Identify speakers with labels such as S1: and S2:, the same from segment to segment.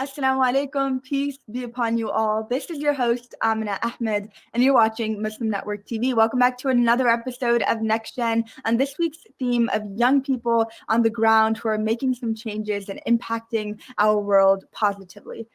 S1: Assalamu alaikum, peace be upon you all. This is your host, Amina Ahmed, and you're watching Muslim Network TV. Welcome back to another episode of NextGen, and this week's theme of young people on the ground who are making some changes and impacting our world positively.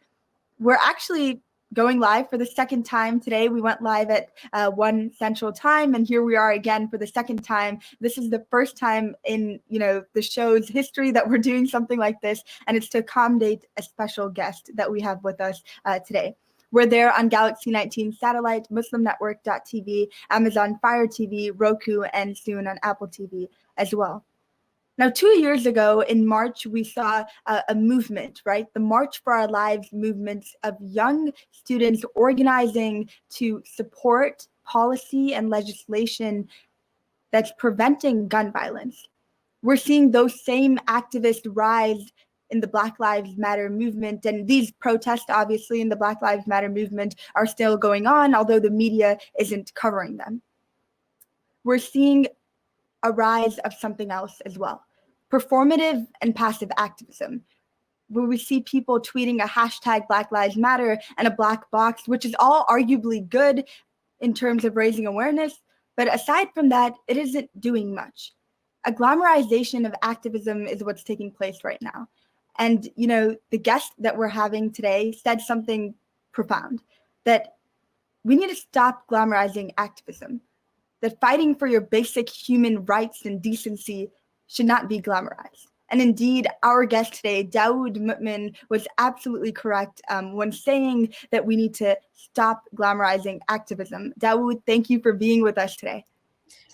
S1: We're actually going live for the second time today. We went live at 1 Central Time, and here we are again for the second time. This is the first time in the show's history that we're doing something like this, and it's to accommodate a special guest that we have with us today. We're there on Galaxy 19 satellite, MuslimNetwork.tv, Amazon Fire TV, Roku, and soon on Apple TV as well. Now, 2 years ago in March, we saw a movement, right? The March for Our Lives movement of young students organizing to support policy and legislation that's preventing gun violence. We're seeing those same activists rise in the Black Lives Matter movement, and these protests, obviously, in the Black Lives Matter movement are still going on, although the media isn't covering them. We're seeing a rise of something else as well. Performative and passive activism, where we see people tweeting a hashtag Black Lives Matter and a black box, which is all arguably good in terms of raising awareness. But aside from that, it isn't doing much. A glamorization of activism is what's taking place right now. And, the guest that we're having today said something profound, that we need to stop glamorizing activism, that fighting for your basic human rights and decency should not be glamorized. And indeed, our guest today, Daud Mumin, was absolutely correct when saying that we need to stop glamorizing activism. Daud, thank you for being with us today.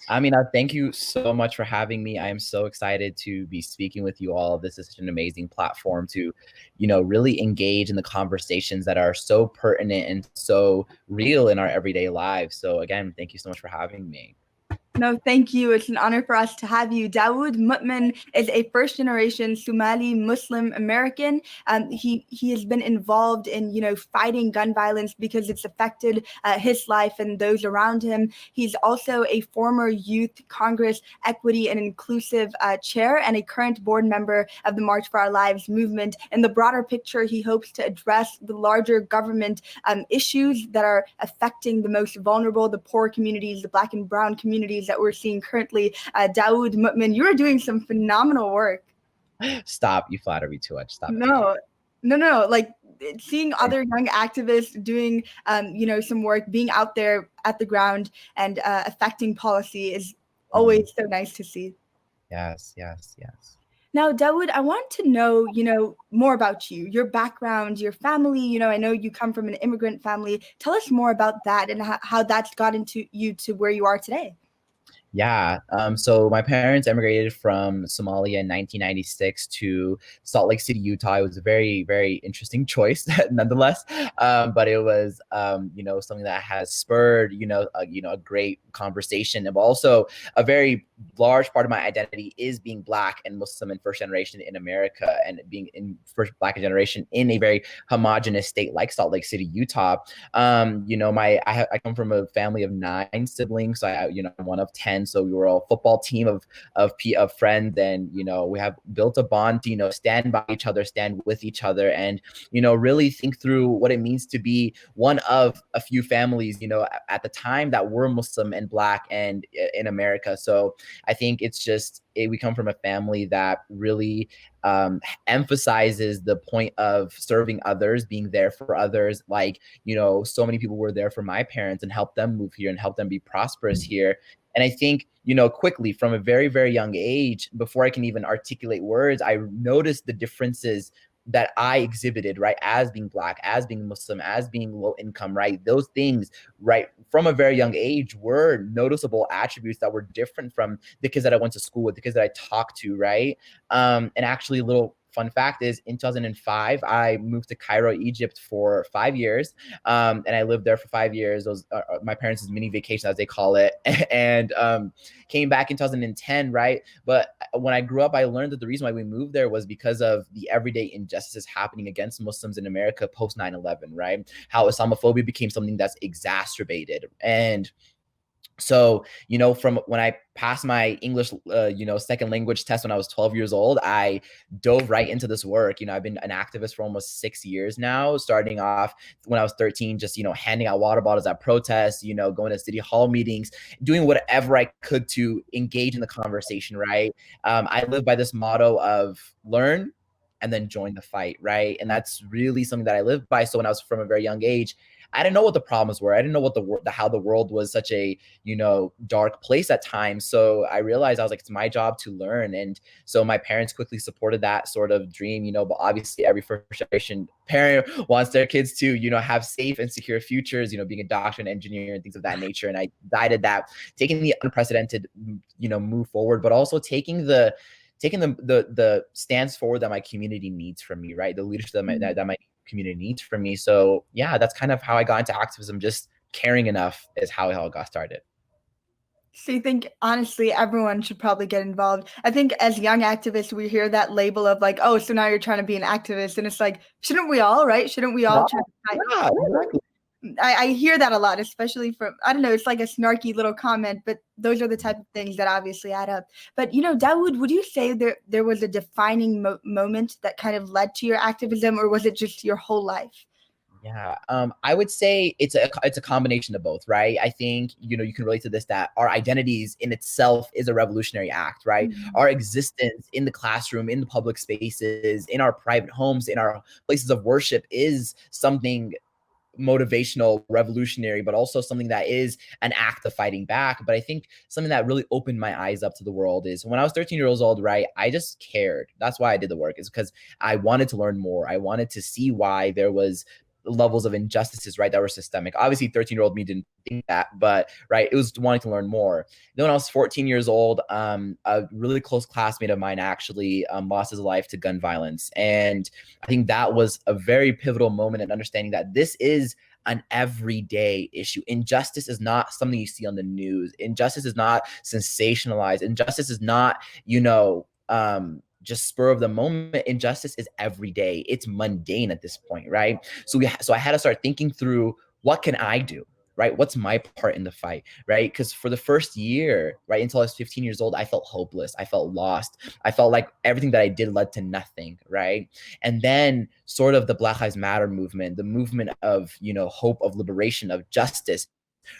S2: Amina, thank you so much for having me. I am so excited to be speaking with you all. This is such an amazing platform to, really engage in the conversations that are so pertinent and so real in our everyday lives. So again, thank you so much for having me.
S1: No, thank you. It's an honor for us to have you. Daud Mumin is a first-generation Somali Muslim American. He has been involved in, fighting gun violence because it's affected his life and those around him. He's also a former Youth Congress Equity and Inclusive Chair and a current board member of the March for Our Lives movement. In the broader picture, he hopes to address the larger government issues that are affecting the most vulnerable, the poor communities, the Black and brown communities that we're seeing currently. Daud Mumin, you are doing some phenomenal work.
S2: Stop, you flatter me too much. Stop.
S1: No, like seeing other young activists doing, some work, being out there at the ground and affecting policy is always so nice to see.
S2: Yes.
S1: Now, Dawud, I want to know, more about you, your background, your family. I know you come from an immigrant family. Tell us more about that and how that's gotten you to where you are today.
S2: Yeah. So my parents emigrated from Somalia in 1996 to Salt Lake City, Utah. It was a very, very interesting choice nonetheless. But it was, something that has spurred, a great conversation. And also a very large part of my identity is being Black and Muslim and first generation in America, and being in first Black generation in a very homogenous state like Salt Lake City, Utah. I come from a family of 9 siblings. So I'm one of 10. So we were a football team of friends, and we have built a bond to stand by each other, stand with each other, and really think through what it means to be one of a few families at the time that were Muslim and Black and in America. So I think it's just we come from a family that really emphasizes the point of serving others, being there for others. Like, so many people were there for my parents and helped them move here and help them be prosperous here. And I think, quickly from a very, very young age, before I can even articulate words, I noticed the differences that I exhibited, right, as being Black, as being Muslim, as being low income, right? Those things, right, from a very young age were noticeable attributes that were different from the kids that I went to school with, the kids that I talked to, right? And actually, a little fun fact is, in 2005, I moved to Cairo, Egypt for 5 years. And I lived there for 5 years. Those my parents' mini vacation, as they call it, and came back in 2010, right? But when I grew up, I learned that the reason why we moved there was because of the everyday injustices happening against Muslims in America post 9/11, right? How Islamophobia became something that's exacerbated. And So, from when I passed my English, second language test when I was 12 years old, I dove right into this work. I've been an activist for almost 6 years now, starting off when I was 13, just, handing out water bottles at protests, going to city hall meetings, doing whatever I could to engage in the conversation, right? I live by this motto of learn and then join the fight, right? And that's really something that I live by. So when I was from a very young age, I didn't know what the problems were. I didn't know what how the world was such a dark place at times. So I realized I was like, it's my job to learn. And so my parents quickly supported that sort of dream, but obviously every first generation parent wants their kids to, have safe and secure futures, being a doctor and engineer and things of that nature. And I decided that taking the unprecedented, move forward, but also taking the stance forward that my community needs from me, right? The leadership that my community needs from me. So yeah, that's kind of how I got into activism. Just caring enough is how it all got started.
S1: So you think, honestly, everyone should probably get involved? I think as young activists, we hear that label of like, oh, so now you're trying to be an activist. And it's like, shouldn't we all, right? Shouldn't we all try to
S2: Yeah, exactly.
S1: I hear that a lot, especially from, I don't know, it's like a snarky little comment, but those are the type of things that obviously add up. But, Dawood, would you say there was a defining moment that kind of led to your activism, or was it just your whole life?
S2: Yeah, I would say it's a combination of both, right? I think you can relate to this, that our identities in itself is a revolutionary act, right?
S1: Mm-hmm.
S2: Our existence in the classroom, in the public spaces, in our private homes, in our places of worship is something motivational, revolutionary, but also something that is an act of fighting back. But I think something that really opened my eyes up to the world is when I was 13 years old, right? I just cared. That's why I did the work, is because I wanted to learn more. I wanted to see why there was levels of injustices, right, that were systemic. Obviously 13-year-old me didn't think that, but right, it was wanting to learn more. Then when I was 14 years old, a really close classmate of mine actually lost his life to gun violence. And I think that was a very pivotal moment in understanding that this is an everyday issue. Injustice is not something you see on the news. Injustice is not sensationalized. Injustice is not, just spur of the moment. Injustice is every day. It's mundane at this point, right? So I had to start thinking through, what can I do? Right? What's my part in the fight? Right? Because for the first year, right, until I was 15 years old, I felt hopeless. I felt lost. I felt like everything that I did led to nothing, right? And then sort of the Black Lives Matter movement, the movement of, hope, of liberation, of justice,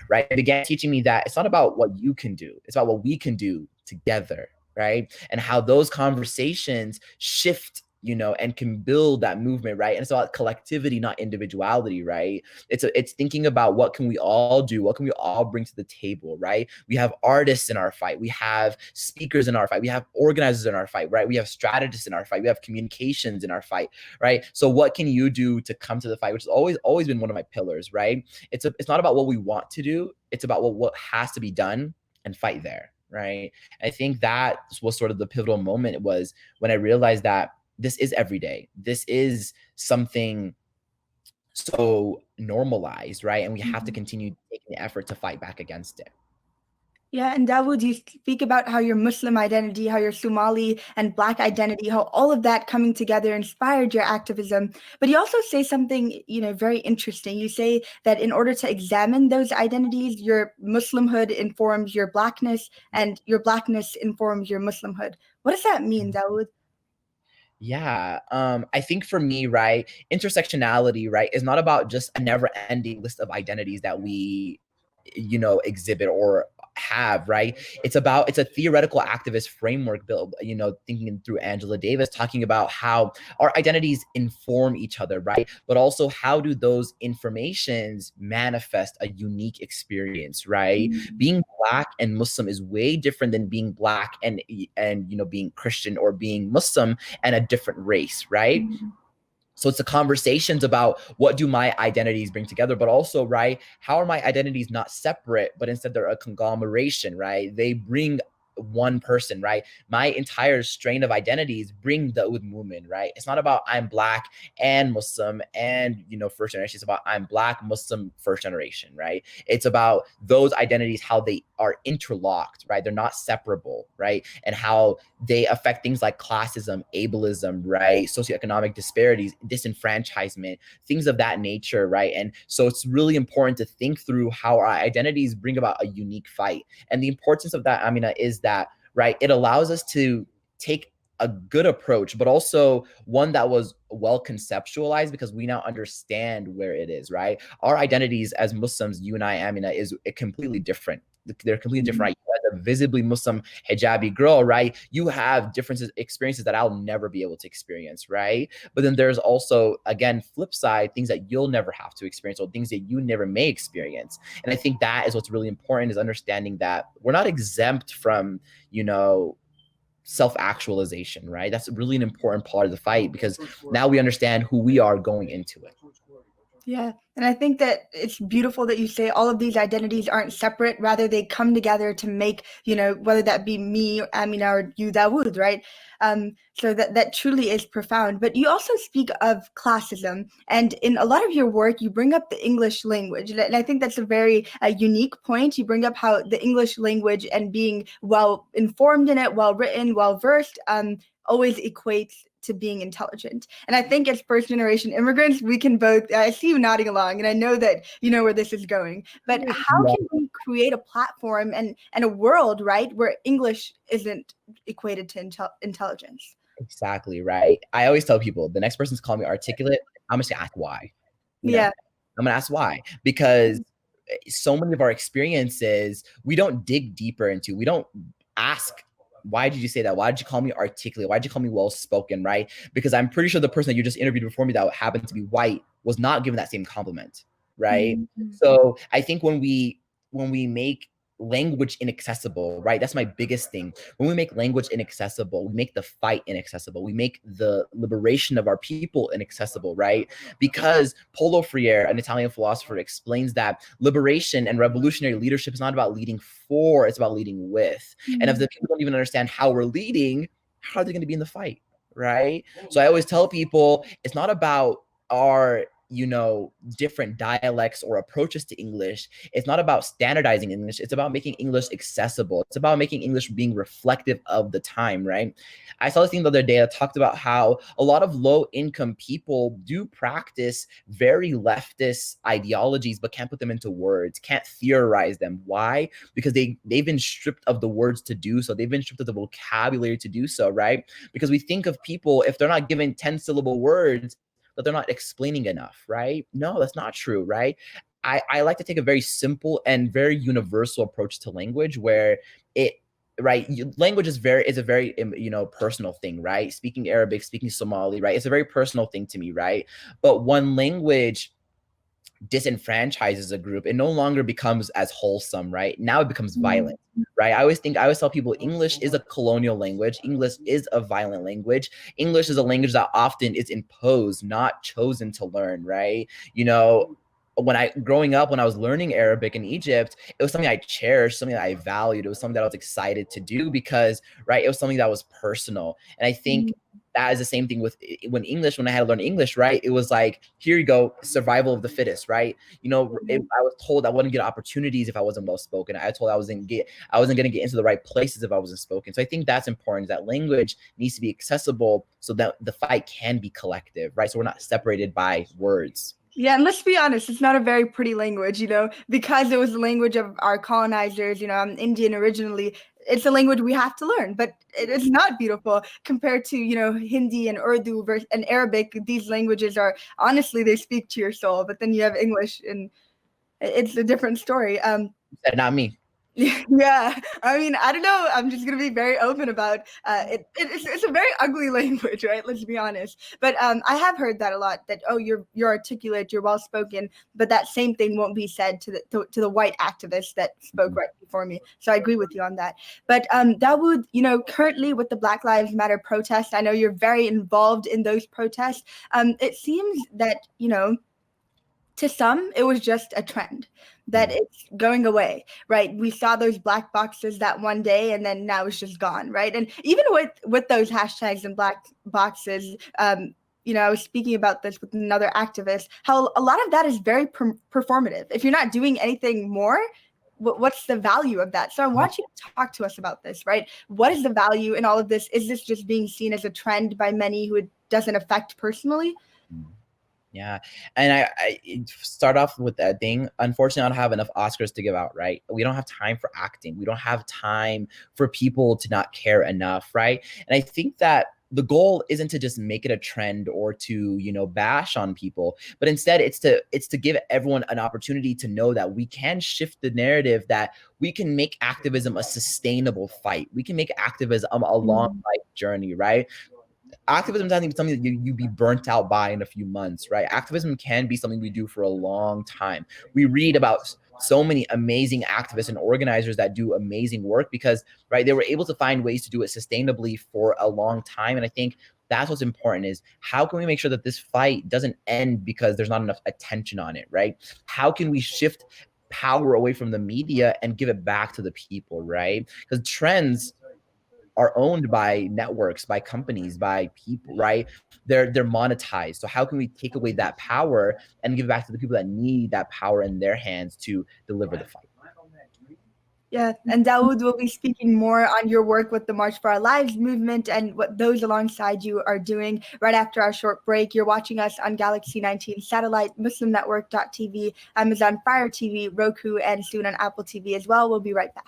S2: right? It began teaching me that it's not about what you can do. It's about what we can do together, right? And how those conversations shift, and can build that movement, right? And it's about collectivity, not individuality, right? It's thinking about what can we all do? What can we all bring to the table, right? We have artists in our fight. We have speakers in our fight. We have organizers in our fight, right? We have strategists in our fight. We have communications in our fight, right? So what can you do to come to the fight, which has always been one of my pillars, right? It's not about what we want to do. It's about what has to be done, and fight there, right? I think that was sort of the pivotal moment. It was when I realized that this is every day. This is something so normalized, right? And we have to continue taking the effort to fight back against it.
S1: Yeah, and Dawood, you speak about how your Muslim identity, how your Somali and Black identity, how all of that coming together inspired your activism. But you also say something, very interesting. You say that in order to examine those identities, your Muslimhood informs your Blackness, and your Blackness informs your Muslimhood. What does that mean, Dawood?
S2: Yeah. I think for me, right, intersectionality, right, is not about just a never-ending list of identities that we, exhibit or have, right? It's a theoretical activist framework built, thinking through Angela Davis, talking about how our identities inform each other, right? But also how do those informations manifest a unique experience, right? Being Black and Muslim is way different than being Black and being Christian, or being Muslim and a different race, right? So it's the conversations about what do my identities bring together, but also, right, how are my identities not separate, but instead they're a conglomeration, right? They bring one person, right? My entire strain of identities bring Daud Mumin, right? It's not about I'm Black and Muslim and, first generation. It's about I'm Black, Muslim, first generation, right? It's about those identities, how they are interlocked, right? They're not separable, right? And how they affect things like classism, ableism, right? Socioeconomic disparities, disenfranchisement, things of that nature, right? And so it's really important to think through how our identities bring about a unique fight. And the importance of that, Amina, is that, right, it allows us to take a good approach, but also one that was well conceptualized, because we now understand where it is, right? Our identities as Muslims, you and I, Amina, is completely different. They're completely different, right? You as a visibly Muslim hijabi girl, right? You have differences, experiences that I'll never be able to experience, right? But then there's also, again, flip side, things that you'll never have to experience, or things that you never may experience. And I think that is what's really important, is understanding that we're not exempt from, self-actualization, right? That's really an important part of the fight, because now we understand who we are going into it.
S1: Yeah. And I think that it's beautiful that you say all of these identities aren't separate. Rather, they come together to make, whether that be me, Amina, or you, Dawud, right? So that truly is profound. But you also speak of classism. And in a lot of your work, you bring up the English language. And I think that's a very unique point. You bring up how the English language and being well informed in it, well written, well versed, always equates to being intelligent. And I think as first generation immigrants, we can both, I see you nodding along, and I know that you know where this is going, but how can we create a platform and a world, right, where English isn't equated to intelligence?
S2: Exactly, right. I always tell people, the next person's calling me articulate, I'm just gonna ask why.
S1: Yeah.
S2: I'm gonna ask why, because so many of our experiences, we don't dig deeper into, we don't ask, why did you say that? Why did you call me articulate? Why did you call me well-spoken, right? Because I'm pretty sure the person that you just interviewed before me that happened to be white was not given that same compliment, right?
S1: Mm-hmm.
S2: So I think when we make language inaccessible, right? That's my biggest thing. When we make language inaccessible, we make the fight inaccessible. We make the liberation of our people inaccessible, right? Because Paulo Freire, an Italian philosopher, explains that liberation and revolutionary leadership is not about leading for, it's about leading with. Mm-hmm. And if the people don't even understand how we're leading, how are they going to be in the fight, right? So I always tell people, it's not about our different dialects or approaches to English. It's not about standardizing English. It's about making English accessible. It's about making English being reflective of the time, right? I saw this thing the other day that talked about how a lot of low-income people do practice very leftist ideologies, but can't put them into words, can't theorize them. Why? Because they've been stripped of the words to do so. They've been stripped of the vocabulary to do so, right? Because we think of people, if they're not given 10-syllable words, that they're not explaining enough, right? No, that's not true, right? I like to take a very simple and very universal approach to language, where language is a very personal thing, right? Speaking Arabic, speaking Somali, right? It's a very personal thing to me, right? But one language disenfranchises a group, it no longer becomes as wholesome, right? Now it becomes violent, right? I always tell people English is a colonial language. English is a violent language. English is a language that often is imposed, not chosen to learn, right? Growing up, when I was learning Arabic in Egypt, it was something I cherished, something that I valued. It was something that I was excited to do because, right, it was something that was personal. And I think that is the same thing with when I had to learn English, right? It was like, here you go, survival of the fittest, right? I was told I wouldn't get opportunities if I wasn't well spoken. I was told I wasn't going to get into the right places if I wasn't spoken. So I think that's important, that language needs to be accessible so that the fight can be collective, right? So we're not separated by words.
S1: Yeah, and let's be honest, it's not a very pretty language, because it was the language of our colonizers. I'm Indian originally. It's a language we have to learn, but it's not beautiful compared to, Hindi and Urdu and Arabic. These languages are, honestly, they speak to your soul, but then you have English and it's a different story.
S2: Not me.
S1: Yeah, I mean, I don't know. I'm just gonna be very open about it. It's a very ugly language, right? Let's be honest. But I have heard that a lot. That you're articulate, you're well spoken, but that same thing won't be said to the white activists that spoke right before me. So I agree with you on that. But Dawud, currently with the Black Lives Matter protests, I know you're very involved in those protests. It seems that to some, it was just a trend that it's going away, right? We saw those black boxes that one day, and then now it's just gone, right? And even with those hashtags and black boxes, I was speaking about this with another activist, how a lot of that is very performative. If you're not doing anything more, what's the value of that? So I want you to talk to us about this, right? What is the value in all of this? Is this just being seen as a trend by many who it doesn't affect personally?
S2: Yeah. And I start off with that thing. Unfortunately, I don't have enough Oscars to give out, right? We don't have time for acting. We don't have time for people to not care enough, right? And I think that the goal isn't to just make it a trend or to, bash on people, but instead it's to give everyone an opportunity to know that we can shift the narrative, that we can make activism a sustainable fight. We can make activism a long life journey, right? Activism doesn't even something that you be burnt out by in a few months, right? Activism can be something we do for a long time. We read about so many amazing activists and organizers that do amazing work because, right, they were able to find ways to do it sustainably for a long time. And I think that's what's important, is how can we make sure that this fight doesn't end because there's not enough attention on it, right? How can we shift power away from the media and give it back to the people, right? Because trends are owned by networks, by companies, by people, right? They're monetized. So how can we take away that power and give it back to the people that need that power in their hands to deliver the fight?
S1: Yeah, and Dawud will be speaking more on your work with the March for Our Lives movement and what those alongside you are doing right after our short break. You're watching us on Galaxy 19 satellite, MuslimNetwork.tv, Amazon Fire TV, Roku, and soon on Apple TV as well. We'll be right back.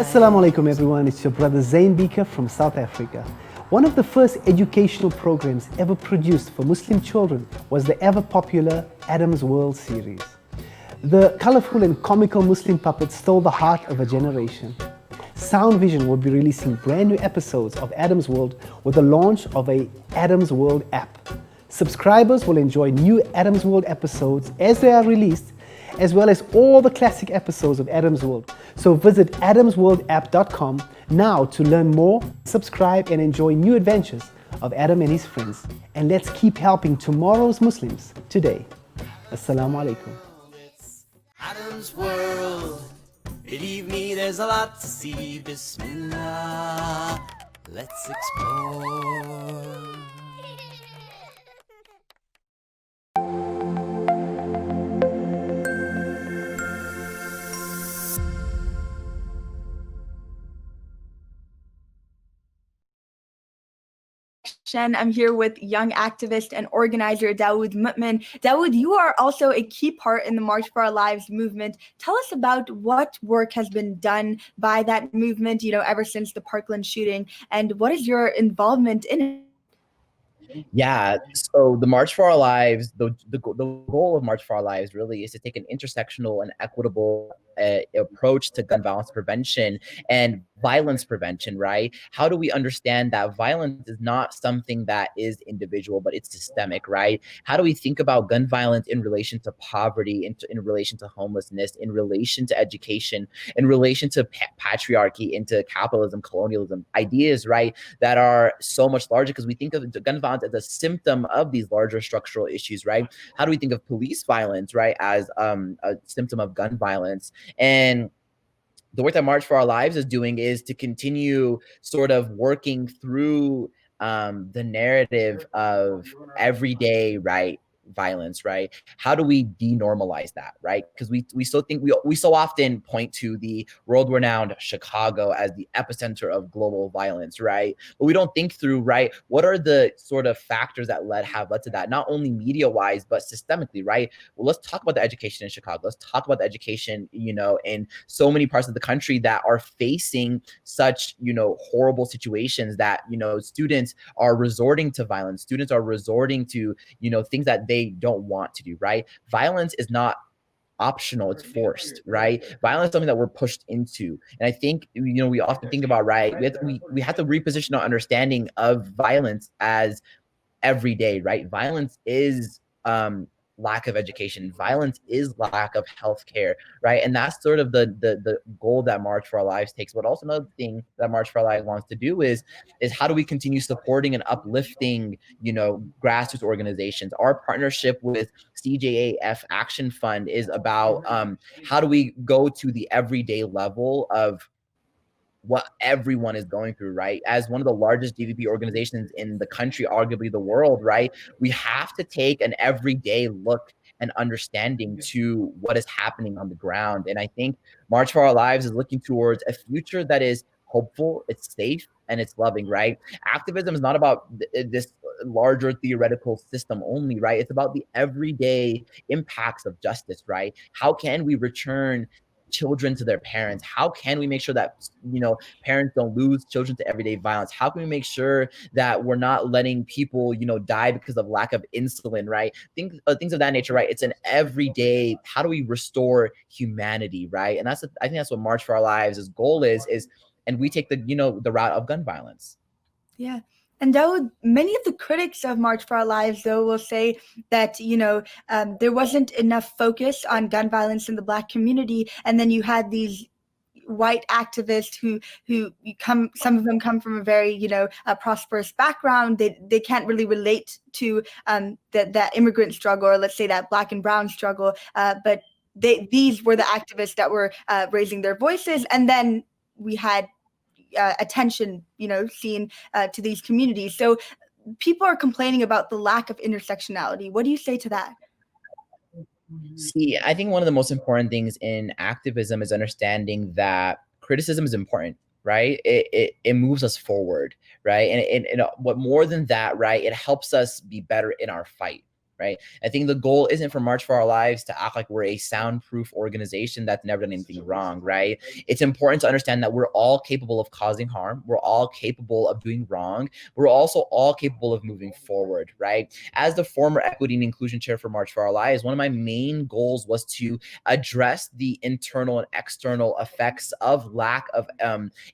S3: Assalamu alaikum everyone, it's your brother Zain Bika from South Africa. One of the first educational programs ever produced for Muslim children was the ever popular Adam's World series. The colorful and comical Muslim puppets stole the heart of a generation. Sound Vision will be releasing brand new episodes of Adam's World with the launch of a Adam's World app. Subscribers will enjoy new Adam's World episodes as they are released, as well as all the classic episodes of Adam's World. So visit adamsworldapp.com now to learn more, subscribe and enjoy new adventures of Adam and his friends. And let's keep helping tomorrow's Muslims today. Assalamu alaikum.
S4: It's Adam's World. Believe me, there's a lot to see. Bismillah, let's explore.
S1: I'm here with young activist and organizer Daud Mumin. Dawud, you are also a key part in the March for Our Lives movement. Tell us about what work has been done by that movement, ever since the Parkland shooting, and what is your involvement in it?
S2: Yeah, so the March for Our Lives, the goal of March for Our Lives really is to take an intersectional and equitable approach to gun violence prevention and violence prevention, right? How do we understand that violence is not something that is individual, but it's systemic, right? How do we think about gun violence in relation to poverty, in relation to homelessness, in relation to education, in relation to patriarchy, into capitalism, colonialism, ideas, right, that are so much larger, because we think of gun violence as a symptom of these larger structural issues, right? How do we think of police violence, right, as a symptom of gun violence? And the work that March for Our Lives is doing is to continue sort of working through the narrative of everyday, right, violence, right? How do we denormalize that, right? Because we still think we so often point to the world-renowned Chicago as the epicenter of global violence, right? But we don't think through, right, what are the sort of factors that have led to that, not only media-wise, but systemically, right? Well, let's talk about the education in Chicago. Let's talk about the education, in so many parts of the country that are facing such, horrible situations that, students are resorting to violence. Students are resorting to, things that they don't want to do, right? Violence is not optional, it's forced, right? Violence is something that we're pushed into. And I think, we often think about, right, we have to reposition our understanding of violence as everyday, right? Violence is lack of education. Violence is lack of healthcare, right? And that's sort of the goal that March for Our Lives takes. But also another thing that March for Our Lives wants to do is how do we continue supporting and uplifting, grassroots organizations? Our partnership with CJAF Action Fund is about how do we go to the everyday level of what everyone is going through, right? As one of the largest GVP organizations in the country, arguably the world, right? We have to take an everyday look and understanding to what is happening on the ground. And I think March for Our Lives is looking towards a future that is hopeful, it's safe, and it's loving, right? Activism is not about this larger theoretical system only, right? It's about the everyday impacts of justice, right? How can we return children to their parents? How can we make sure that parents don't lose children to everyday violence? How can we make sure that we're not letting people die because of lack of insulin, right? Things of that nature, right? It's an everyday, how do we restore humanity, right? And I think that's what March for Our Lives' goal is, and we take the the route of gun violence.
S1: Yeah. And Daud, many of the critics of March for Our Lives, though, will say that, there wasn't enough focus on gun violence in the Black community. And then you had these white activists who some of them come from a very, a prosperous background. They can't really relate to that immigrant struggle, or let's say that Black and brown struggle. But these were the activists that were raising their voices. And then we had attention, seen to these communities. So people are complaining about the lack of intersectionality. What do you say to that?
S2: See, I think one of the most important things in activism is understanding that criticism is important, right? It moves us forward, right? And what more than that, right? It helps us be better in our fight. Right. I think the goal isn't for March for Our Lives to act like we're a soundproof organization that's never done anything wrong. Right. It's important to understand that we're all capable of causing harm. We're all capable of doing wrong. We're also all capable of moving forward. Right. As the former equity and inclusion chair for March for Our Lives, one of my main goals was to address the internal and external effects of lack of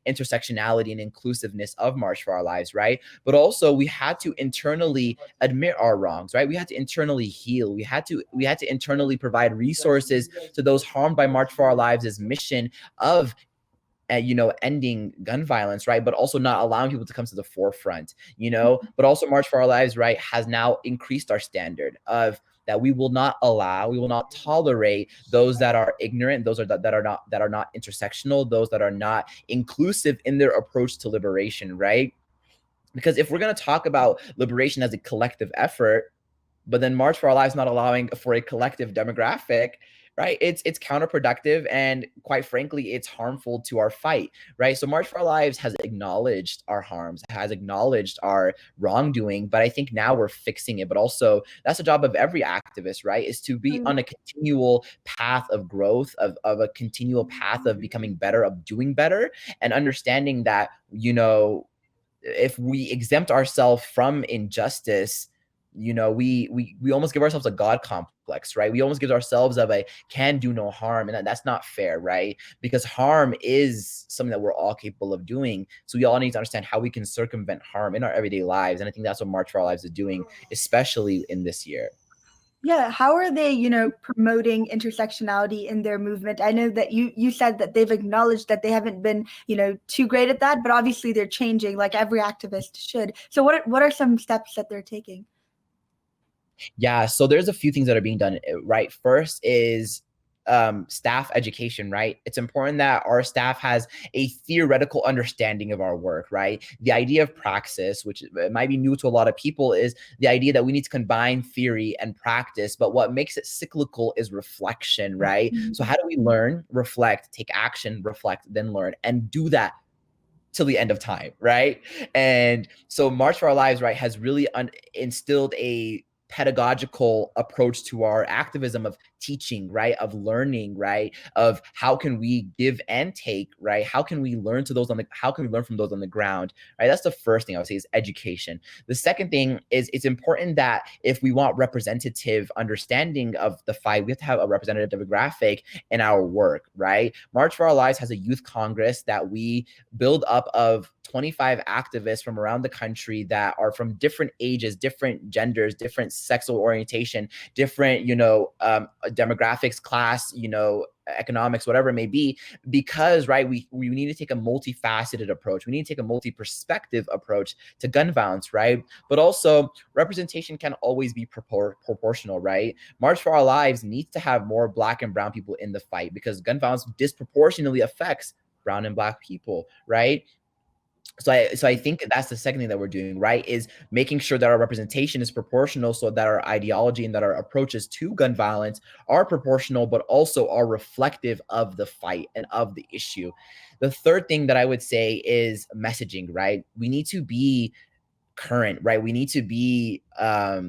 S2: intersectionality and inclusiveness of March for Our Lives. Right. But also we had to internally admit our wrongs. Right. We had to internally heal. We had to internally provide resources to those harmed by March for Our Lives' mission of ending gun violence, right? But also not allowing people to come to the forefront, but also March for Our Lives, right, has now increased our standard of that we will not tolerate those that are ignorant, those that are not intersectional, those that are not inclusive in their approach to liberation, right? Because if we're going to talk about liberation as a collective effort, but then March for Our Lives not allowing for a collective demographic, right? It's counterproductive, and quite frankly, it's harmful to our fight, right? So March for Our Lives has acknowledged our harms, has acknowledged our wrongdoing, but I think now we're fixing it. But also, that's the job of every activist, right? Is to be on a continual path of growth, of a continual path of becoming better, of doing better, and understanding that, if we exempt ourselves from injustice, you know, we almost give ourselves a God complex, right? We almost give ourselves of a can do no harm, and that's not fair, right? Because harm is something that we're all capable of doing. So we all need to understand how we can circumvent harm in our everyday lives, and I think that's what March for Our Lives is doing, especially in this year.
S1: Yeah, how are they, promoting intersectionality in their movement? I know that you said that they've acknowledged that they haven't been, too great at that, but obviously they're changing, like every activist should. So what are some steps that they're taking?
S2: Yeah, so there's a few things that are being done, right? First is staff education, right? It's important that our staff has a theoretical understanding of our work, right? The idea of praxis, which might be new to a lot of people, is the idea that we need to combine theory and practice, but what makes it cyclical is reflection, right?
S1: Mm-hmm.
S2: So how do we learn, reflect, take action, reflect, then learn, and do that till the end of time, right? And so March for Our Lives, right, has really instilled a pedagogical approach to our activism of teaching, right, of learning, right, of how can we give and take, right, how can we learn from those on the ground, right? That's the first thing I would say is education. The second thing is it's important that if we want representative understanding of the fight, we have to have a representative demographic in our work, right? March for Our Lives has a youth congress that we build up of 25 activists from around the country that are from different ages, different genders, different sexual orientation, different, demographics, class, economics, whatever it may be, because, right, we need to take a multifaceted approach. We need to take a multi-perspective approach to gun violence, right? But also representation can always be proportional, right? March for Our Lives needs to have more Black and brown people in the fight because gun violence disproportionately affects brown and Black people, right? So I think that's the second thing that we're doing, right, is making sure that our representation is proportional so that our ideology and that our approaches to gun violence are proportional, but also are reflective of the fight and of the issue. The third thing that I would say is messaging, right? We need to be current, right? We need to be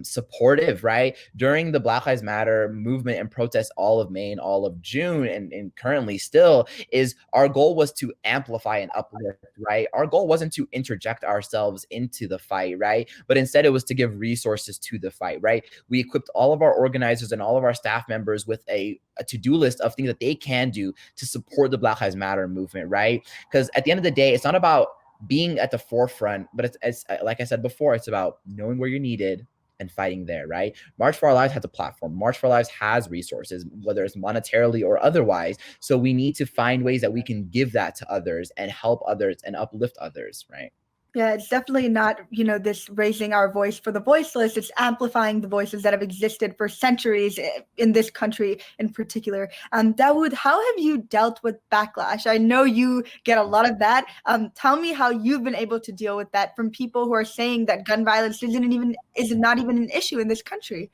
S2: supportive, right? During the Black Lives Matter movement and protests all of May and all of June, and currently still, is our goal was to amplify and uplift, right? Our goal wasn't to interject ourselves into the fight, right? But instead it was to give resources to the fight, right? We equipped all of our organizers and all of our staff members with a to-do list of things that they can do to support the Black Lives Matter movement, right? Because at the end of the day, it's not about being at the forefront, but it's like I said before, it's about knowing where you're needed and fighting there, right? March for Our Lives has a platform. March for Our Lives has resources, whether it's monetarily or otherwise. So we need to find ways that we can give that to others and help others and uplift others, right?
S1: Yeah, it's definitely not, this raising our voice for the voiceless. It's amplifying the voices that have existed for centuries in this country in particular. Dawud, how have you dealt with backlash? I know you get a lot of that. Tell me how you've been able to deal with that from people who are saying that gun violence is not even an issue in this country.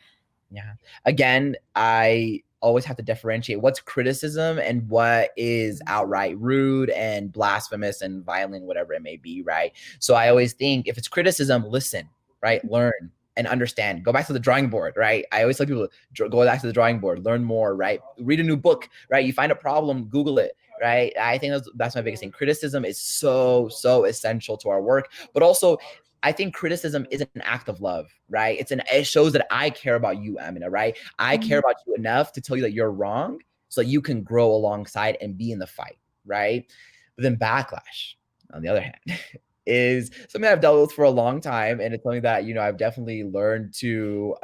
S2: Yeah. Again, I always have to differentiate what's criticism and what is outright rude and blasphemous and violent, whatever it may be, right? So I always think if it's criticism, listen, right? Learn and understand. Go back to the drawing board, right? I always tell people, go back to the drawing board, learn more, right? Read a new book, right? You find a problem, Google it, right? I think that's my biggest thing. Criticism is so essential to our work, but also I think criticism is an act of love, right? It shows that I care about you, Amina, right? I care about you enough to tell you that you're wrong so that you can grow alongside and be in the fight, right? But then backlash, on the other hand, is something I've dealt with for a long time. And it's something that, I've definitely learned to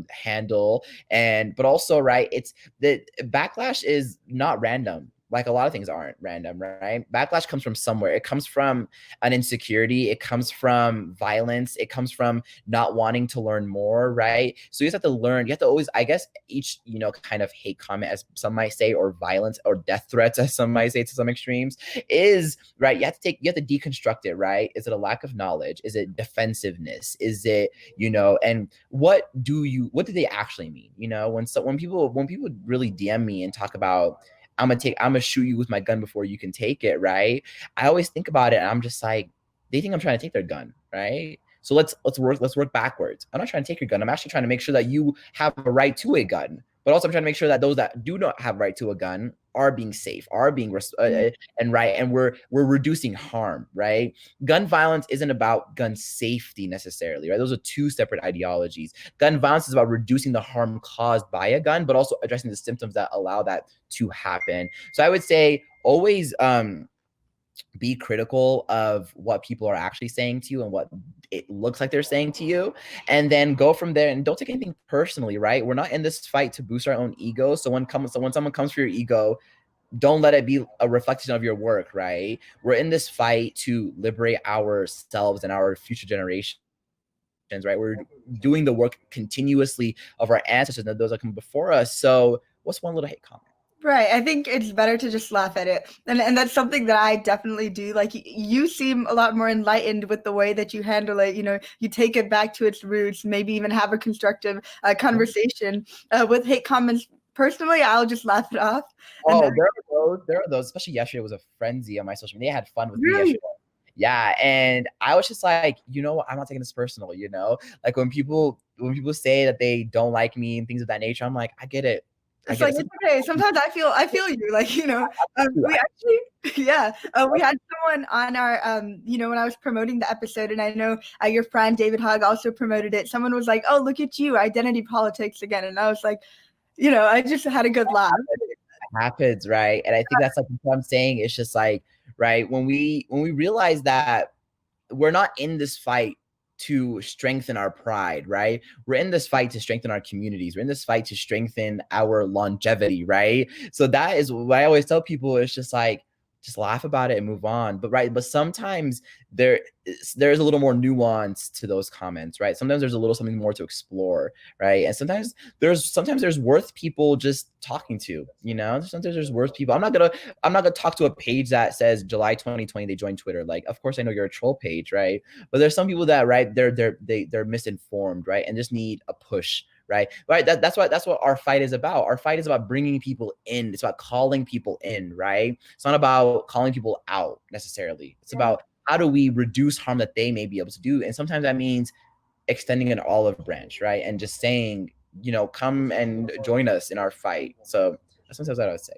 S2: handle. But also, right, it's the backlash is not random. Like a lot of things aren't random, right? Backlash comes from somewhere. It comes from an insecurity. It comes from violence. It comes from not wanting to learn more, right? So you just have to learn. You have to always, I guess, each, kind of hate comment, as some might say, or violence or death threats, as some might say to some extremes, is, right, you have to deconstruct it, right? Is it a lack of knowledge? Is it defensiveness? Is it, and what do they actually mean? When people really DM me and talk about, I'm gonna shoot you with my gun before you can take it, right? I always think about it and I'm just like, they think I'm trying to take their gun, right? So let's work backwards. I'm not trying to take your gun. I'm actually trying to make sure that you have a right to a gun, but also I'm trying to make sure that those that do not have right to a gun are being safe, are being and right, and we're reducing harm, right? Gun violence isn't about gun safety necessarily, right? Those are two separate ideologies. Gun violence is about reducing the harm caused by a gun, but also addressing the symptoms that allow that to happen. So I would say always be critical of what people are actually saying to you and what it looks like they're saying to you, and then go from there, and don't take anything personally, right? We're not in this fight to boost our own ego. So when someone comes for your ego, don't let it be a reflection of your work, right? We're in this fight to liberate ourselves and our future generations, right? We're doing the work continuously of our ancestors and those that come before us. So what's one little hate comment?
S1: Right. I think it's better to just laugh at it. And that's something that I definitely do. Like, you seem a lot more enlightened with the way that you handle it. You know, you take it back to its roots, maybe even have a constructive conversation with hate comments. Personally, I'll just laugh it off.
S2: Oh, there are those, especially yesterday was a frenzy on my social media. They had fun with me
S1: Really?
S2: yesterday. Yeah, and I was just like, you know what? I'm not taking this personal, you know? Like when people say that they don't like me and things of that nature, I'm like, I get it.
S1: It's like, it's okay. Sometimes I feel you, like, you know, we actually, yeah, we had someone on our, you know, when I was promoting the episode, and I know your friend David Hogg also promoted it. Someone was like, oh, look at you, identity politics again. And I was like, you know, I just had a good laugh.
S2: It happens, right? And I think that's like what I'm saying. It's just like, right, when we realize that we're not in this fight to strengthen our pride, right? We're in this fight to strengthen our communities. We're in this fight to strengthen our longevity, right? So that is what I always tell people. It's just like, just laugh about it and move on. But sometimes there's a little more nuance to those comments, right? Sometimes there's a little something more to explore, right? And sometimes there's worth people just talking to, you know. Sometimes there's worth people. I'm not gonna talk to a page that says July 2020 they joined Twitter. Like, of course I know you're a troll page, right? But there's some people that, right, they're misinformed, right, and just need a push. Right. That's what our fight is about. Our fight is about bringing people in. It's about calling people in. Right. It's not about calling people out necessarily. It's about how do we reduce harm that they may be able to do. And sometimes that means extending an olive branch. Right. And just saying, you know, come and join us in our fight. So that's sometimes what I would say.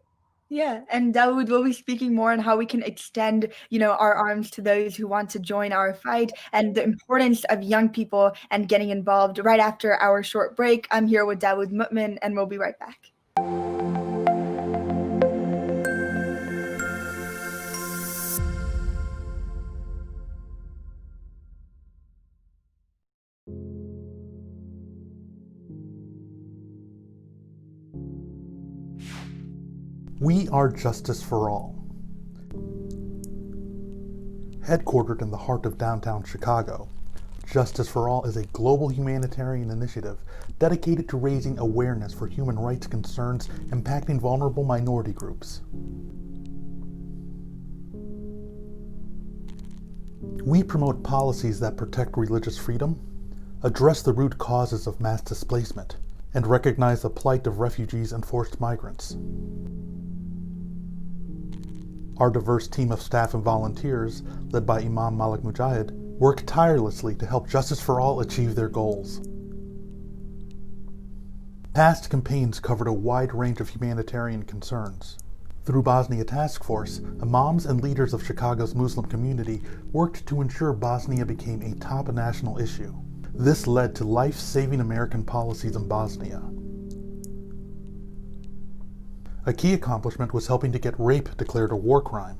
S1: Yeah, and Dawud will be speaking more on how we can extend, you know, our arms to those who want to join our fight, and the importance of young people and getting involved right after our short break. I'm here with Daud Mumin, and we'll be right back.
S5: We are Justice for All. Headquartered in the heart of downtown Chicago, Justice for All is a global humanitarian initiative dedicated to raising awareness for human rights concerns impacting vulnerable minority groups. We promote policies that protect religious freedom, address the root causes of mass displacement, and recognize the plight of refugees and forced migrants. Our diverse team of staff and volunteers, led by Imam Malik Mujahid, work tirelessly to help Justice for All achieve their goals. Past campaigns covered a wide range of humanitarian concerns. Through Bosnia Task Force, imams and leaders of Chicago's Muslim community worked to ensure Bosnia became a top national issue. This led to life-saving American policies in Bosnia. A key accomplishment was helping to get rape declared a war crime.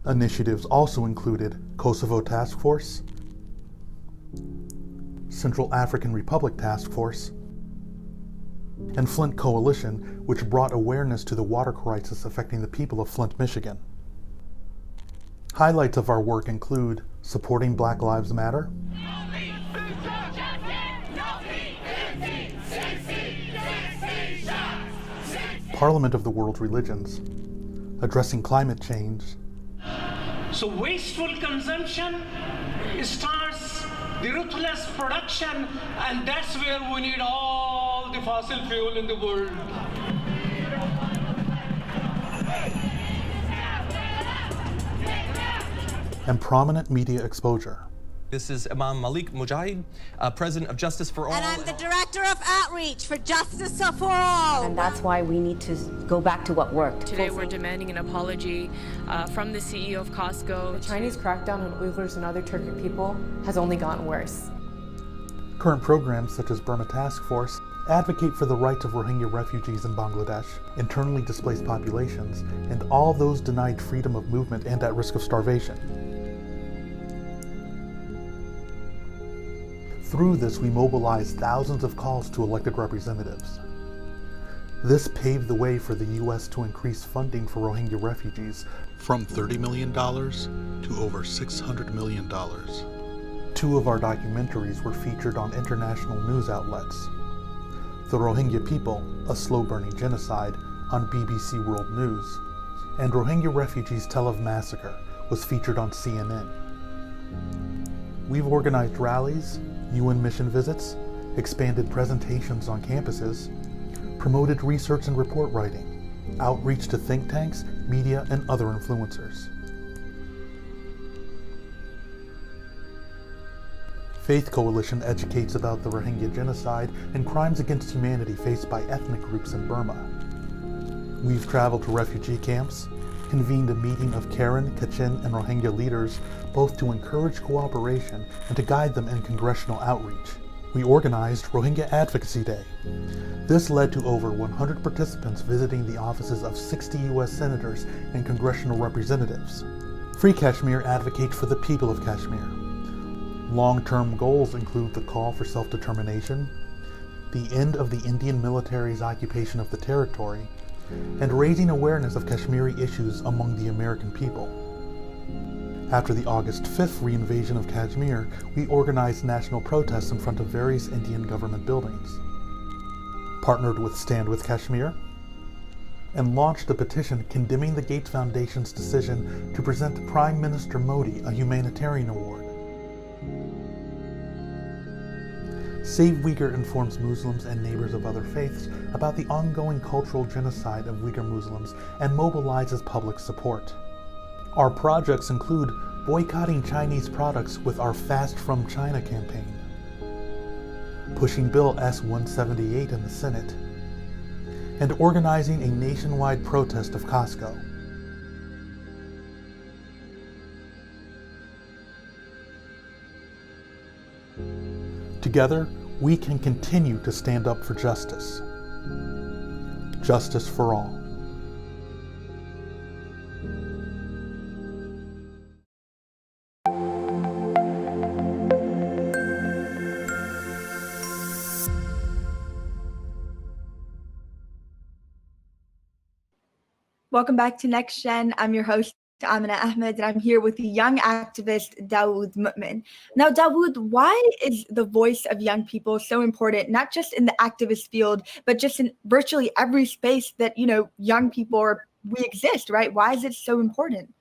S5: Initiatives also included Kosovo Task Force, Central African Republic Task Force, and Flint Coalition, which brought awareness to the water crisis affecting the people of Flint, Michigan. Highlights of our work include supporting Black Lives Matter, Parliament of the World Religions, addressing climate change.
S6: So wasteful consumption starts the ruthless production, and that's where we need all the fossil fuel in the world.
S5: And prominent media exposure.
S7: This is Imam Malik Mujahid, President of Justice for All.
S8: And I'm the Director of Outreach for Justice for All.
S9: And that's why we need to go back to what worked.
S10: Today we're demanding an apology from the CEO of Costco.
S11: The Chinese crackdown on Uyghurs and other Turkic people has only gotten worse.
S5: Current programs such as Burma Task Force advocate for the rights of Rohingya refugees in Bangladesh, internally displaced populations, and all those denied freedom of movement and at risk of starvation. Through this, we mobilized thousands of calls to elected representatives. This paved the way for the U.S. to increase funding for Rohingya refugees from $30 million to over $600 million. 2 of our documentaries were featured on international news outlets. The Rohingya People, a slow-burning genocide, on BBC World News, and Rohingya Refugees Tel Aviv Massacre was featured on CNN. We've organized rallies, UN mission visits, expanded presentations on campuses, promoted research and report writing, outreach to think tanks, media, and other influencers. Faith Coalition educates about the Rohingya genocide and crimes against humanity faced by ethnic groups in Burma. We've traveled to refugee camps, convened a meeting of Karen, Kachin, and Rohingya leaders, both to encourage cooperation and to guide them in congressional outreach. We organized Rohingya Advocacy Day. This led to over 100 participants visiting the offices of 60 U.S. senators and congressional representatives. Free Kashmir advocates for the people of Kashmir. Long-term goals include the call for self-determination, the end of the Indian military's occupation of the territory, and raising awareness of Kashmiri issues among the American people. After the August 5th reinvasion of Kashmir, we organized national protests in front of various Indian government buildings, partnered with Stand With Kashmir, and launched a petition condemning the Gates Foundation's decision to present Prime Minister Modi a humanitarian award. Save Uyghur informs Muslims and neighbors of other faiths about the ongoing cultural genocide of Uyghur Muslims and mobilizes public support. Our projects include boycotting Chinese products with our Fast from China campaign, pushing Bill S-178 in the Senate, and organizing a nationwide protest of Costco. Together, we can continue to stand up for justice. Justice for all.
S1: Welcome back to NextGen. I'm your host, Amina Ahmed, and I'm here with the young activist Daud Mumin. Now, Dawud, why is the voice of young people so important, not just in the activist field, but just in virtually every space that, young people we exist, right? Why is it so important?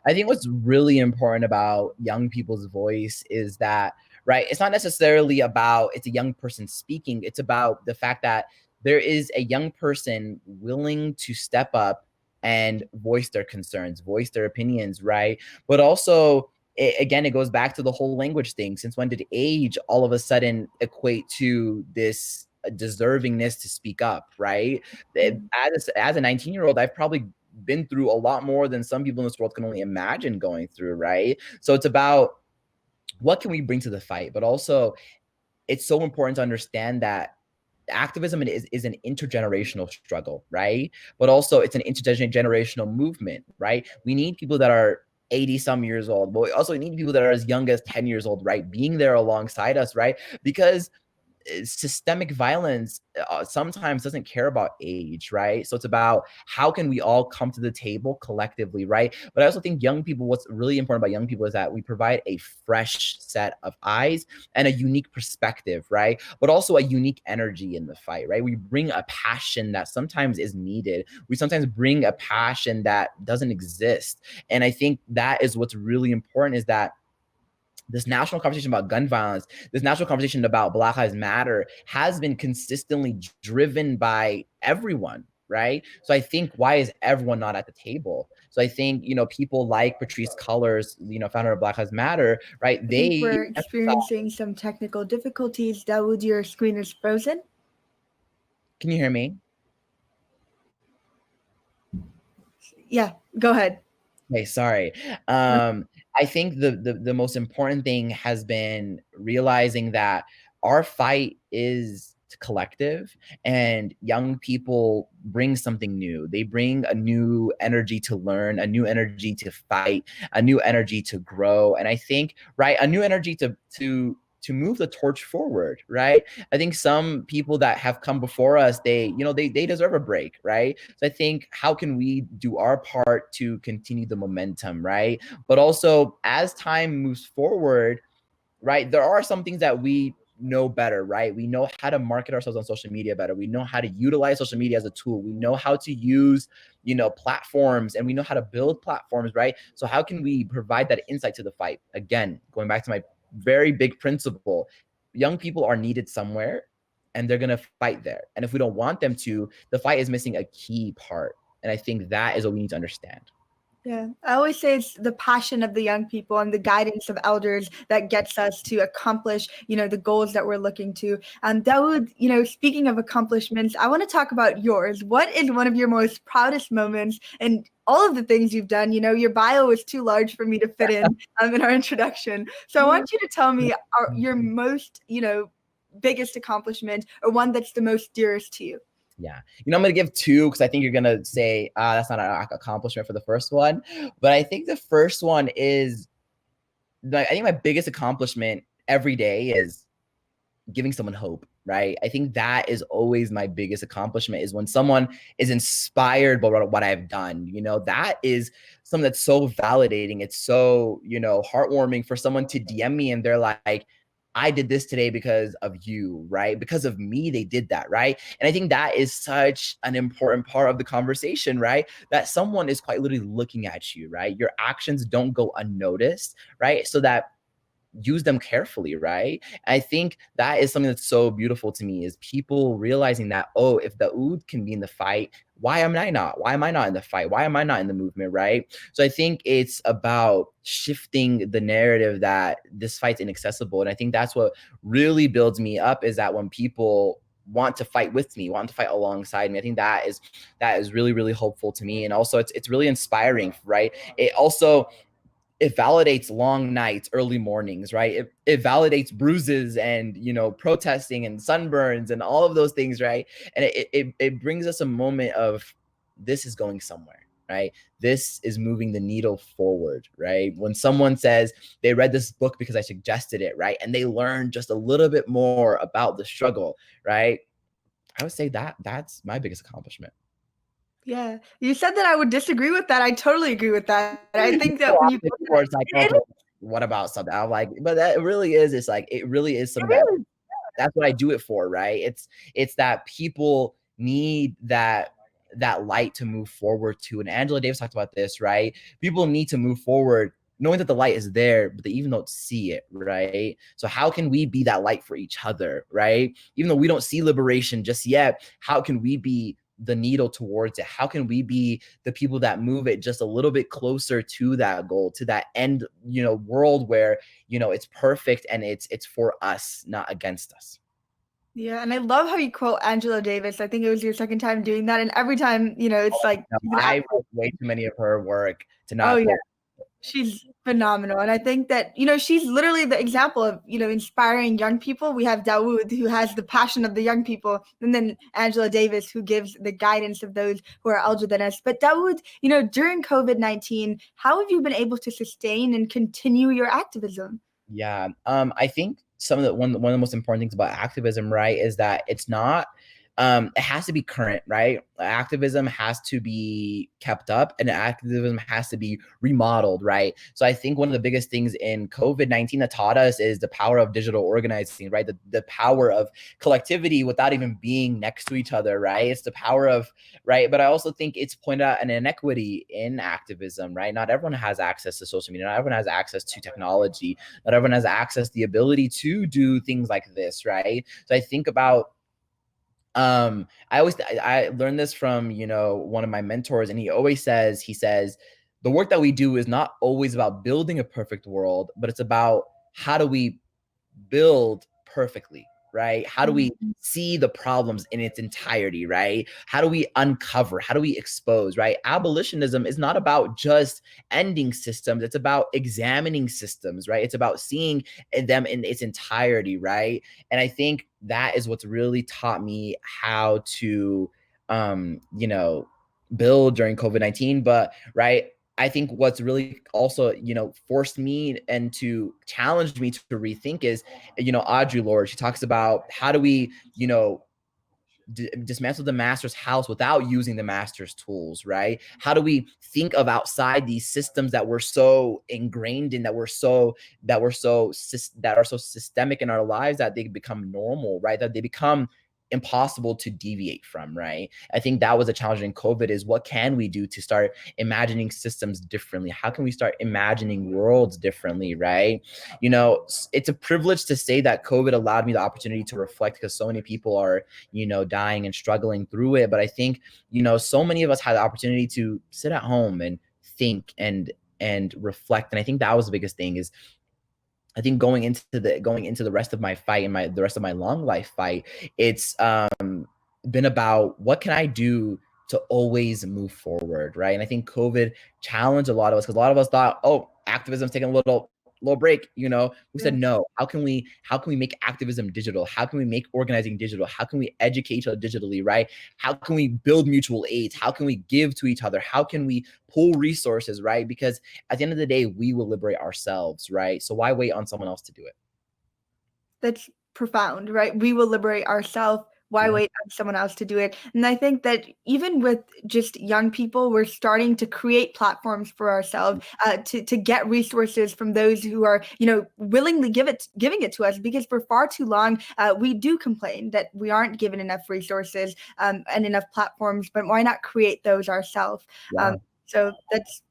S2: I think what's really important about young people's voice is that, right, it's not necessarily about it's a young person speaking. It's about the fact that there is a young person willing to step up and voice their concerns, voice their opinions, right? But also, it goes back to the whole language thing. Since when did age all of a sudden equate to this deservingness to speak up, right? As a 19-year-old, I've probably been through a lot more than some people in this world can only imagine going through, right? So it's about what can we bring to the fight? But also, it's so important to understand that activism is an intergenerational struggle, right? But also it's an intergenerational movement, right? We need people that are 80 some years old, but we also need people that are as young as 10 years old, right? Being there alongside us, right? Because systemic violence sometimes doesn't care about age, right? So it's about how can we all come to the table collectively, right? But I also think young people, what's really important about young people is that we provide a fresh set of eyes and a unique perspective, right? But also a unique energy in the fight, right? We bring a passion that sometimes is needed. We sometimes bring a passion that doesn't exist. And I think that is what's really important, is that this national conversation about gun violence, this national conversation about Black Lives Matter has been consistently driven by everyone, right? So I think, why is everyone not at the table? So I think, people like Patrice Cullors, founder of Black Lives Matter, right?
S1: I think we're experiencing some technical difficulties. Dawud, your screen is frozen.
S2: Can you hear me?
S1: Yeah, go ahead.
S2: Okay, sorry. I think the most important thing has been realizing that our fight is collective, and young people bring something new. They bring a new energy to learn, a new energy to fight, a new energy to grow, and I think, right, a new energy to move the torch forward, right? I think some people that have come before us, they deserve a break, right? So I think, how can we do our part to continue the momentum, right? But also, as time moves forward, right, there are some things that we know better, right? We know how to market ourselves on social media better. We know how to utilize social media as a tool. We know how to use, platforms, and we know how to build platforms, right? So how can we provide that insight to the fight? Again, going back to my very big principle, young people are needed somewhere, and they're going to fight there. And if we don't want them to, the fight is missing a key part. And I think that is what we need to understand.
S1: Yeah, I always say it's the passion of the young people and the guidance of elders that gets us to accomplish, the goals that we're looking to. Dawud, speaking of accomplishments, I want to talk about yours. What is one of your most proudest moments in all of the things you've done? Your bio is too large for me to fit in our introduction. So I want you to tell me your most, biggest accomplishment, or one that's the most dearest to you.
S2: Yeah. I'm going to give two, because I think you're going to say, that's not an accomplishment for the first one. But I think the first one is, I think my biggest accomplishment every day is giving someone hope, right? I think that is always my biggest accomplishment, is when someone is inspired by what I've done. That is something that's so validating. It's so, heartwarming for someone to DM me and they're like, I did this today because of you, right? Because of me, they did that, right? And I think that is such an important part of the conversation, right? That someone is quite literally looking at you, right? Your actions don't go unnoticed, right? So that, use them carefully, right? And I think that is something that's so beautiful to me, is people realizing that, oh, if Dawud can be in the fight, why am I not? Why am I not in the fight? Why am I not in the movement, right? So I think it's about shifting the narrative that this fight's inaccessible. And I think that's what really builds me up, is that when people want to fight with me, want to fight alongside me, I think that is really, really hopeful to me. And also it's really inspiring, right? It validates long nights, early mornings, right? It validates bruises and, protesting and sunburns and all of those things, right? And it brings us a moment of, this is going somewhere, right? This is moving the needle forward, right? When someone says they read this book because I suggested it, right? And they learned just a little bit more about the struggle, right? I would say that's my biggest accomplishment.
S1: Yeah, you said that I would disagree with that. I totally agree with that. I think that when you
S2: what about something? I'm like, but that really is. It's like, it really is something that's what I do it for, right? It's that people need that light to move forward to. And Angela Davis talked about this, right? People need to move forward knowing that the light is there, but they even don't see it, right? So how can we be that light for each other, right? Even though we don't see liberation just yet, how can we be the needle towards it? How can we be the people that move it just a little bit closer to that goal, to that end, world where, it's perfect and it's for us, not against us.
S1: Yeah, and I love how you quote Angela Davis. I think it was your second time doing that, and every time, it's like,
S2: I read way too many of her work to not.
S1: Oh yeah, she's phenomenal. And I think that, she's literally the example of, inspiring young people. We have Dawud, who has the passion of the young people, and then Angela Davis, who gives the guidance of those who are older than us. But Dawud, during COVID-19, how have you been able to sustain and continue your activism?
S2: Yeah, I think one of the most important things about activism, right, is that it's not, it has to be current, right? Activism has to be kept up, and activism has to be remodeled, right? So I think one of the biggest things in COVID-19 that taught us is the power of digital organizing, right? The power of collectivity without even being next to each other, right? It's the power of, right? But I also think it's pointed out an inequity in activism, right? Not everyone has access to social media. Not everyone has access to technology. Not everyone has access to the ability to do things like this, right? So I think about I learned this from, one of my mentors, and he says, the work that we do is not always about building a perfect world, but it's about how do we build perfectly, right? How do we see the problems in its entirety, right? How do we uncover? How do we expose, right? Abolitionism is not about just ending systems. It's about examining systems, right? It's about seeing them in its entirety, right? And I think that is what's really taught me how to, build during COVID-19. But, right, I think what's really also, forced me and to challenge me to rethink is, Audre Lorde, she talks about how do we, dismantle the master's house without using the master's tools, right? How do we think of outside these systems that we're so ingrained in, that are so systemic in our lives, that they become normal, right? That they become impossible to deviate from, right? I think that was a challenge in COVID, is what can we do to start imagining systems differently? How can we start imagining worlds differently, right? It's a privilege to say that COVID allowed me the opportunity to reflect, because so many people are, dying and struggling through it. But I think, so many of us had the opportunity to sit at home and think and reflect. And I think that was the biggest thing, is I think going into the rest of my fight and the rest of my long life fight, it's been about what can I do to always move forward, right? And I think COVID challenged a lot of us, because a lot of us thought, oh, activism's taking a little break. We said, no, how can we make activism digital? How can we make organizing digital? How can we educate each other digitally, right? How can we build mutual aids? How can we give to each other? How can we pool resources, right? Because at the end of the day, we will liberate ourselves, right? So why wait on someone else to do it?
S1: That's profound, right? We will liberate ourselves. Why wait on someone else to do it? And I think that even with just young people, we're starting to create platforms for ourselves to get resources from those who are, willingly giving it to us, because for far too long, we do complain that we aren't given enough resources and enough platforms, but why not create those ourselves?
S2: Yeah.
S1: So that's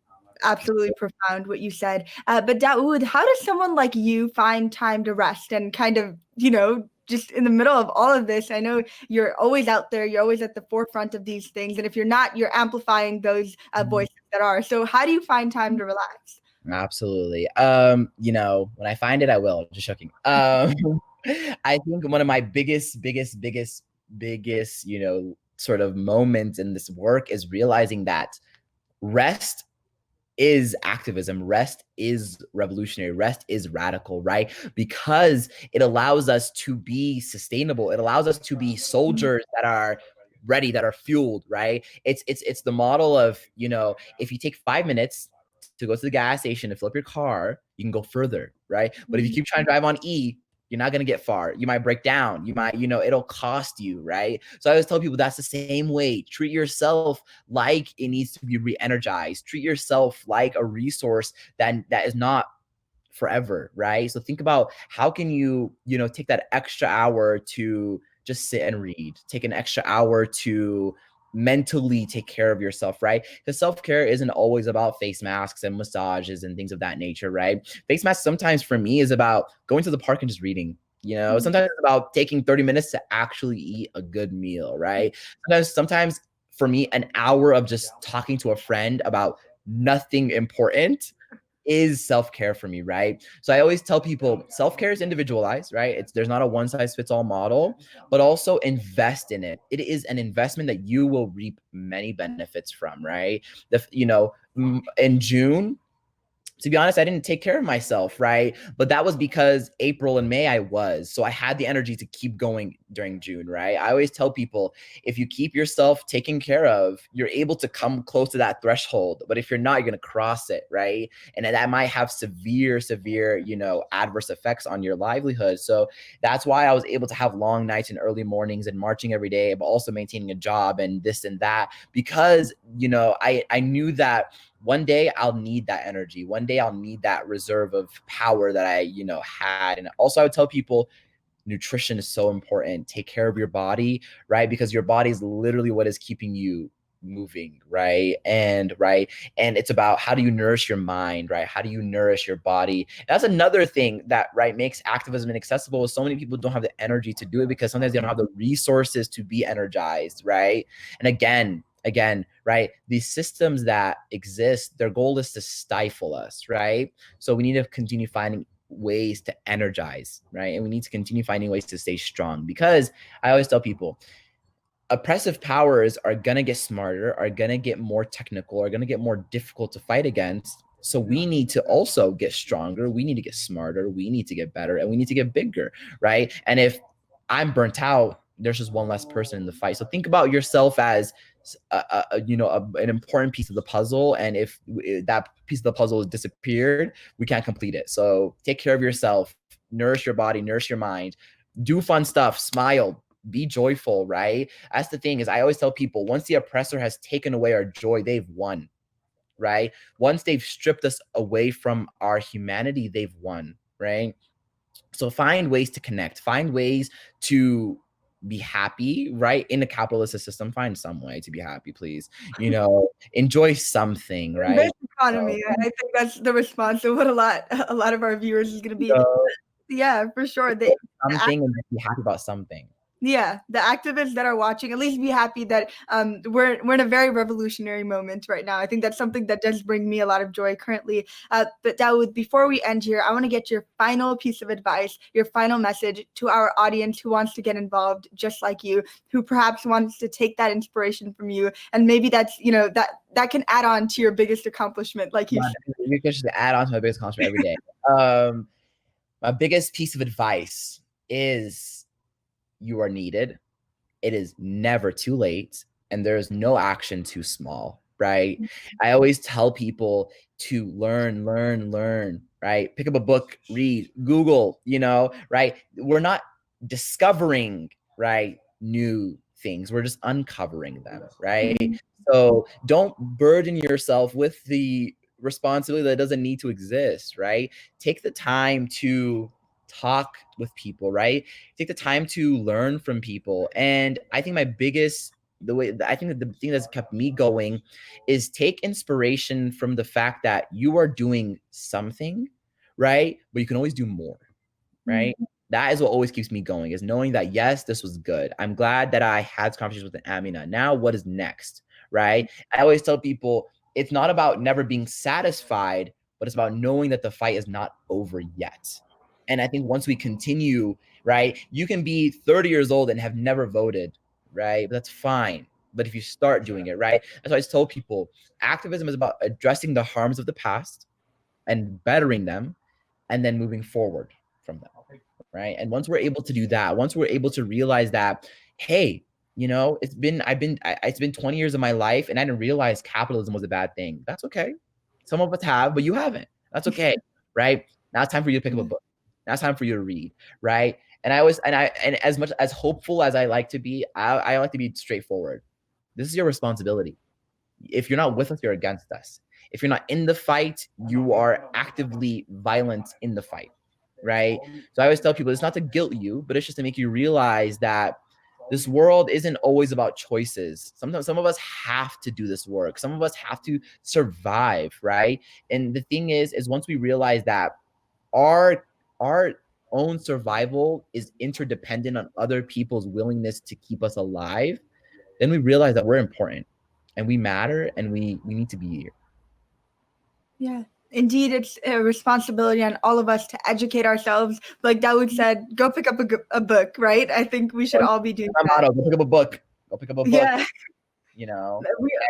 S1: absolutely profound what you said. But Daud, how does someone like you find time to rest and kind of, just in the middle of all of this? I know you're always out there, you're always at the forefront of these things. And if you're not, you're amplifying those voices that are. So how do you find time to relax?
S2: Absolutely. When I find it, I will. Just joking. I think one of my biggest, sort of moments in this work is realizing that rest is activism. Rest is revolutionary. Rest is radical, right? Because it allows us to be sustainable. It allows us to be soldiers that are ready, that are fueled, right? It's the model of, if you take 5 minutes to go to the gas station to fill up your car, you can go further, right? But if you keep trying to drive on E, you're not going to get far. You might break down. You might, it'll cost you, right? So I always tell people that's the same way. Treat yourself like it needs to be re-energized. Treat yourself like a resource that is not forever, right? So think about how can you, take that extra hour to just sit and read, take an extra hour to mentally take care of yourself, right? Because self-care isn't always about face masks and massages and things of that nature, right? Face masks sometimes for me is about going to the park and just reading. Sometimes it's about taking 30 minutes to actually eat a good meal, right? Sometimes for me, an hour of just talking to a friend about nothing important is self-care for me, right? So I always tell people self-care is individualized, right? There's not a one-size-fits-all model, but also invest in it. It is an investment that you will reap many benefits from, right? In June, to be honest, I didn't take care of myself, right? But that was because April and May I was. So I had the energy to keep going during June, right? I always tell people, if you keep yourself taken care of, you're able to come close to that threshold. But if you're not, you're going to cross it, right? And that might have severe, adverse effects on your livelihood. So that's why I was able to have long nights and early mornings and marching every day, but also maintaining a job and this and that, because, I knew that one day I'll need that energy. One day I'll need that reserve of power that I, had. And also I would tell people nutrition is so important. Take care of your body, right? Because your body is literally what is keeping you moving, right? And it's about how do you nourish your mind, right? How do you nourish your body? That's another thing that, right, makes activism inaccessible. So many people don't have the energy to do it because sometimes they don't have the resources to be energized, right? And again, right, these systems that exist, their goal is to stifle us, right? So we need to continue finding ways to energize, right? And we need to continue finding ways to stay strong, because I always tell people, oppressive powers are going to get smarter, are going to get more technical, are going to get more difficult to fight against. So we need to also get stronger. We need to get smarter. We need to get better, and we need to get bigger, right? And if I'm burnt out, there's just one less person in the fight. So think about yourself as an important piece of the puzzle. And if that piece of the puzzle has disappeared, we can't complete it. So take care of yourself, nourish your body, nourish your mind, do fun stuff, smile, be joyful, right? That's the thing, is I always tell people, once the oppressor has taken away our joy, they've won, right? Once they've stripped us away from our humanity, they've won, right? So find ways to connect, find ways to be happy, right? In a capitalist system, find some way to be happy, please. Enjoy something, right?
S1: This economy, I think that's the response of what a lot of our viewers is going to be. Yeah, for sure.
S2: Something, and be happy about something.
S1: Yeah, the activists that are watching, at least be happy that we're in a very revolutionary moment right now. I think that's something that does bring me a lot of joy currently. But Dawud, before we end here, I want to get your final piece of advice, your final message to our audience who wants to get involved just like you, who perhaps wants to take that inspiration from you, and maybe that's that can add on to your biggest accomplishment, like you said.
S2: We can just add on to my biggest accomplishment every day. My biggest piece of advice is, you are needed. It is never too late, and there's no action too small, right? I always tell people to learn, right? Pick up a book, read, Google, right? We're not discovering, right, new things. We're just uncovering them, right? So don't burden yourself with the responsibility that doesn't need to exist, right? Take the time to talk with people, right? Take the time to learn from people. And I think the thing that's kept me going is take inspiration from the fact that you are doing something, right? But you can always do more, right? That is what always keeps me going, is knowing that, yes, this was good. I'm glad that I had conversations with Amina. Now what is next, right? I always tell people, it's not about never being satisfied, but it's about knowing that the fight is not over yet. And I think once we continue, right, you can be 30 years old and have never voted, right? But that's fine. But if you start doing it, right? That's why I always tell people, activism is about addressing the harms of the past and bettering them, and then moving forward from them, right? And once we're able to do that, once we're able to realize that, hey, it's been 20 years of my life and I didn't realize capitalism was a bad thing. That's okay. Some of us have, but you haven't. That's okay, right? Now it's time for you to pick up a book. Now it's time for you to read, right? And as much as hopeful as I like to be, I like to be straightforward. This is your responsibility. If you're not with us, you're against us. If you're not in the fight, you are actively violent in the fight, right? So I always tell people, it's not to guilt you, but it's just to make you realize that this world isn't always about choices. Sometimes some of us have to do this work. Some of us have to survive, right? And the thing is once we realize that our own survival is interdependent on other people's willingness to keep us alive, then we realize that we're important and we matter and we need to be here.
S1: Yeah, indeed, it's a responsibility on all of us to educate ourselves. Like Dawud said, go pick up a book, right? I think we should all be doing that.
S2: Motto, go pick up a book. Go pick up a book.
S1: Yeah.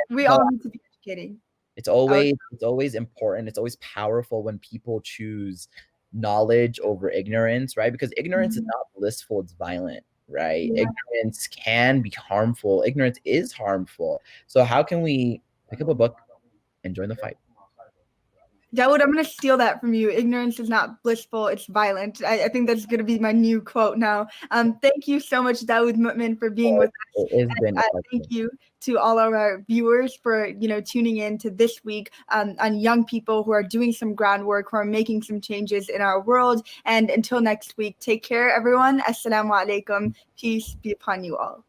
S1: We all need to be educating.
S2: It's always important. It's always powerful when people choose knowledge over ignorance, right? Because ignorance is not blissful, it's violent, right? Yeah. Ignorance can be harmful. Ignorance is harmful. So how can we pick up a book and join the fight?
S1: Dawud, I'm going to steal that from you. Ignorance is not blissful, it's violent. I think that's going to be my new quote now. Thank you so much, Daud Mumin, for being with us. Thank you to all of our viewers for tuning in to this week on young people who are doing some groundwork, who are making some changes in our world. And until next week, take care, everyone. Assalamu alaikum. Peace be upon you all.